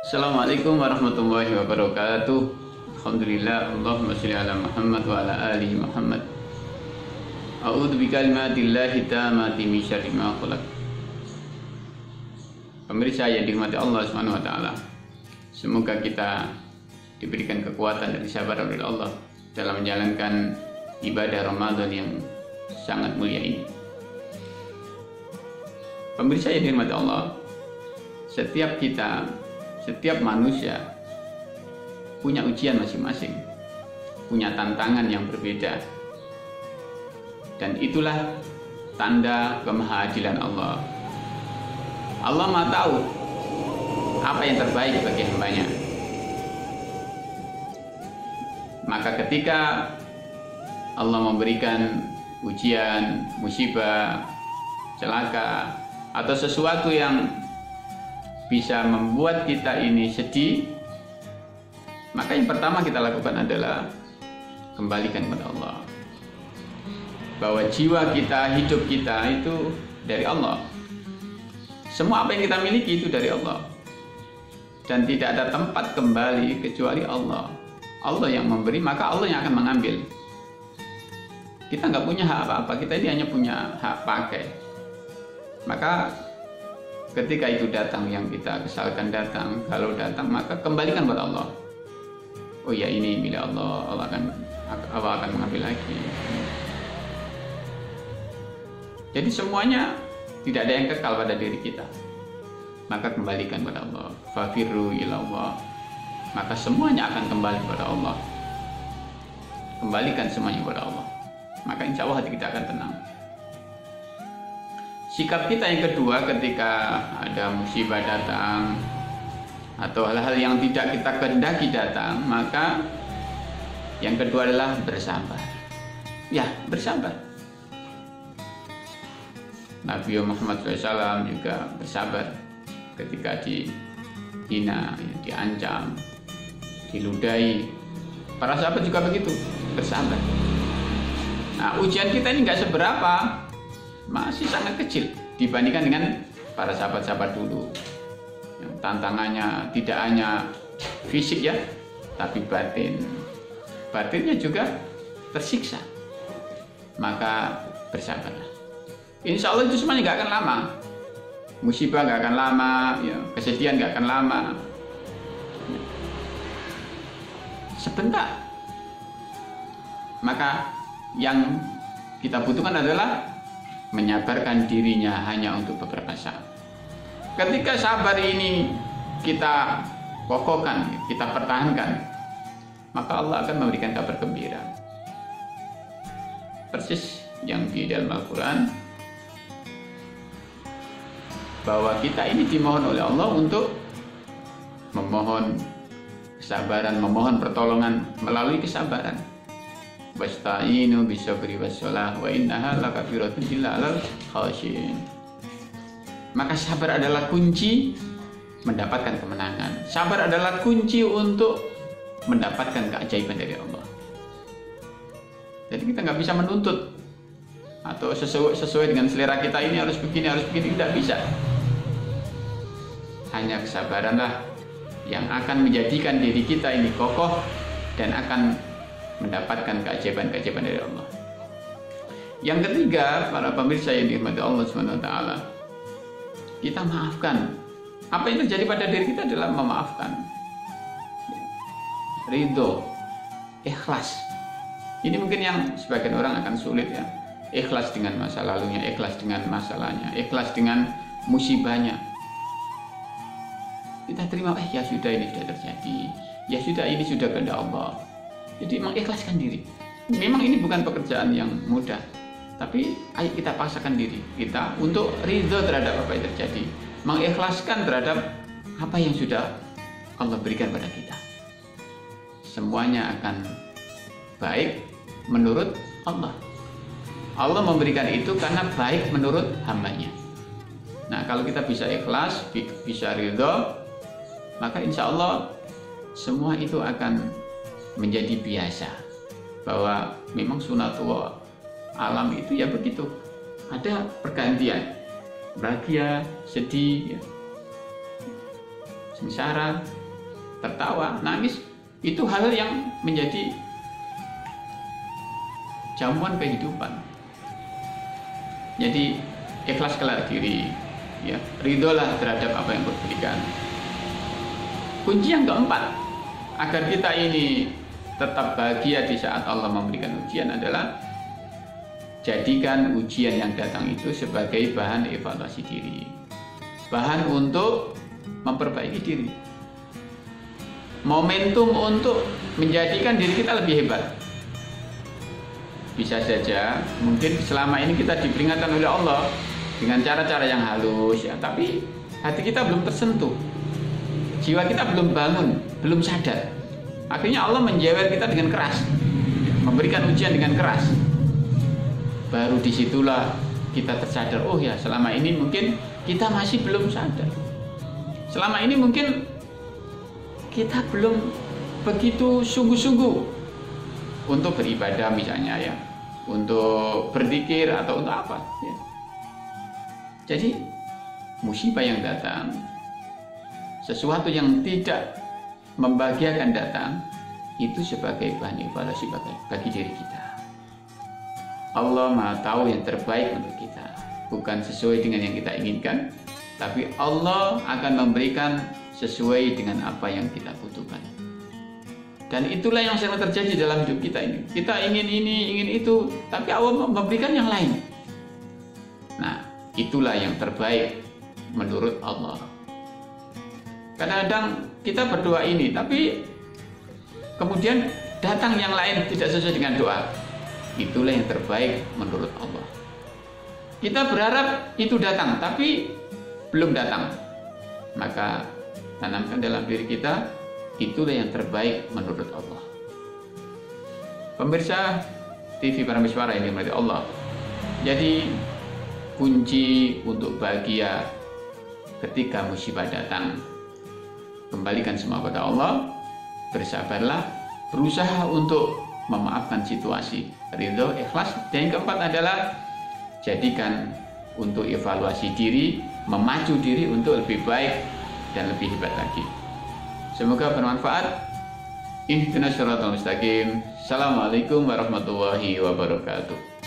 Assalamualaikum warahmatullahi wabarakatuh. Alhamdulillah, Allahumma sholli ala Muhammad wa ala ali Muhammad. A'udzu bikalimatillahi tammati min syarri ma khalaq. Pemirsa yang dirahmati Allah Subhanahu wa taala. Semoga kita diberikan kekuatan dan kesabaran oleh Allah dalam menjalankan ibadah Ramadan yang sangat mulia ini. Pemirsa yang dirahmati Allah, setiap manusia punya ujian masing-masing, punya tantangan yang berbeda, dan itulah tanda kemahaadilan Allah. Allah Maha tahu apa yang terbaik bagi hambanya. Maka ketika Allah memberikan ujian, musibah, celaka, atau sesuatu yang bisa membuat kita ini sedih, maka yang pertama kita lakukan adalah kembalikan kepada Allah. Bahwa jiwa kita, hidup kita itu dari Allah. Semua apa yang kita miliki itu dari Allah. Dan tidak ada tempat kembali kecuali Allah. Allah yang memberi, maka Allah yang akan mengambil. Kita nggak punya hak apa-apa, kita ini hanya punya hak pakai. Maka ketika itu datang yang kita kesalkan datang, kalau datang maka kembalikan kepada Allah. Oh ya, ini milik Allah, Allah akan mengambil lagi. Jadi semuanya tidak ada yang kekal pada diri kita. Maka kembalikan kepada Allah. Fafirru ilallah. Maka semuanya akan kembali kepada Allah. Kembalikan semuanya kepada Allah. Maka insya Allah hati kita akan tenang. Sikap kita yang kedua ketika ada musibah datang atau hal-hal yang tidak kita kehendaki datang, maka yang kedua adalah bersabar. Ya, bersabar. Nabi Muhammad SAW juga bersabar ketika dihina, diancam, diludahi. Para sahabat juga begitu, bersabar. Nah, ujian kita ini nggak seberapa, masih sangat kecil dibandingkan dengan para sahabat-sahabat dulu yang tantangannya tidak hanya fisik ya, tapi batinnya juga tersiksa. Maka bersabarlah. Insya Allah itu semuanya nggak akan lama, musibah nggak akan lama, ya, kesedihan nggak akan lama, sebentar. Maka yang kita butuhkan adalah menyabarkan dirinya hanya untuk beberapa saat. Ketika sabar ini kita kokohkan, kita pertahankan, maka Allah akan memberikan kabar gembira. Persis yang di dalam Al-Quran, bahwa kita ini dimohon oleh Allah untuk memohon kesabaran, memohon pertolongan melalui kesabaran. Wasta'inu bisabri wassalah wa innaha lakafiratun illa 'alal khashiyin. Maka sabar adalah kunci mendapatkan kemenangan. Sabar adalah kunci untuk mendapatkan keajaiban dari Allah. Jadi kita nggak bisa menuntut atau sesuai dengan selera kita, ini harus begini, tidak bisa. Hanya kesabaranlah yang akan menjadikan diri kita ini kokoh dan akan mendapatkan keajaiban-keajaiban dari Allah. Yang ketiga, para pemirsa yang dirahmati Allah Subhanahu wa taala, kita maafkan. Apa yang terjadi pada diri kita adalah memaafkan. Ridho, ikhlas. Ini mungkin yang sebagian orang akan sulit ya. Ikhlas dengan masa lalunya, ikhlas dengan masalahnya, ikhlas dengan musibahnya. Kita terima, ya sudah, ini sudah terjadi, ya sudah, ini sudah kehendak Allah. Jadi mengikhlaskan diri. Memang ini bukan pekerjaan yang mudah, tapi ayo kita paksakan diri kita untuk ridho terhadap apa yang terjadi, mengikhlaskan terhadap apa yang sudah Allah berikan pada kita. Semuanya akan baik menurut Allah. Allah memberikan itu karena baik menurut hambanya. Nah, kalau kita bisa ikhlas, bisa ridho, maka insya Allah semua itu akan menjadi biasa. Bahwa memang sunatullah, alam itu ya begitu, ada pergantian, bahagia, sedih ya. sengsara, tertawa, nangis, itu hal yang menjadi jamuan kehidupan. Jadi ikhlas kepada diri, ya, ridholah terhadap apa yang diberikan. Kunci yang keempat agar kita ini tetap bahagia di saat Allah memberikan ujian adalah jadikan ujian yang datang itu sebagai bahan evaluasi diri, bahan untuk memperbaiki diri, momentum untuk menjadikan diri kita lebih hebat. Bisa saja mungkin selama ini kita diperingatkan oleh Allah dengan cara-cara yang halus, ya, tapi hati kita belum tersentuh, jiwa kita belum bangun, belum sadar. Akhirnya Allah menjewer kita dengan keras, memberikan ujian dengan keras. Baru disitulah kita tersadar, oh ya, selama ini mungkin kita masih belum sadar. Selama ini mungkin kita belum begitu sungguh-sungguh untuk beribadah misalnya, ya, untuk berzikir atau untuk apa, ya. Jadi musibah yang datang, sesuatu yang tidak membahagiakan datang, itu sebagai bahan evaluasi bagi diri kita. Allah Maha tahu yang terbaik untuk kita, bukan sesuai dengan yang kita inginkan, tapi Allah akan memberikan sesuai dengan apa yang kita butuhkan. Dan itulah yang sering terjadi dalam hidup kita ini. Kita ingin ini, ingin itu, tapi Allah memberikan yang lain. Nah, itulah yang terbaik menurut Allah. Kadang-kadang kita berdoa ini, tapi kemudian datang yang lain tidak sesuai dengan doa. Itulah yang terbaik menurut Allah. Kita berharap itu datang, tapi belum datang. Maka tanamkan dalam diri kita, itulah yang terbaik menurut Allah. Pemirsa TV Parameswara ini menurut Allah. Jadi kunci untuk bahagia ketika musibah datang, kembalikan semua pada Allah, bersabarlah, berusaha untuk memaafkan situasi, ridho, ikhlas. Dan yang keempat adalah jadikan untuk evaluasi diri, memacu diri untuk lebih baik dan lebih hebat lagi. Semoga bermanfaat. Ihdinas siratal mustaqim. Assalamualaikum warahmatullahi wabarakatuh.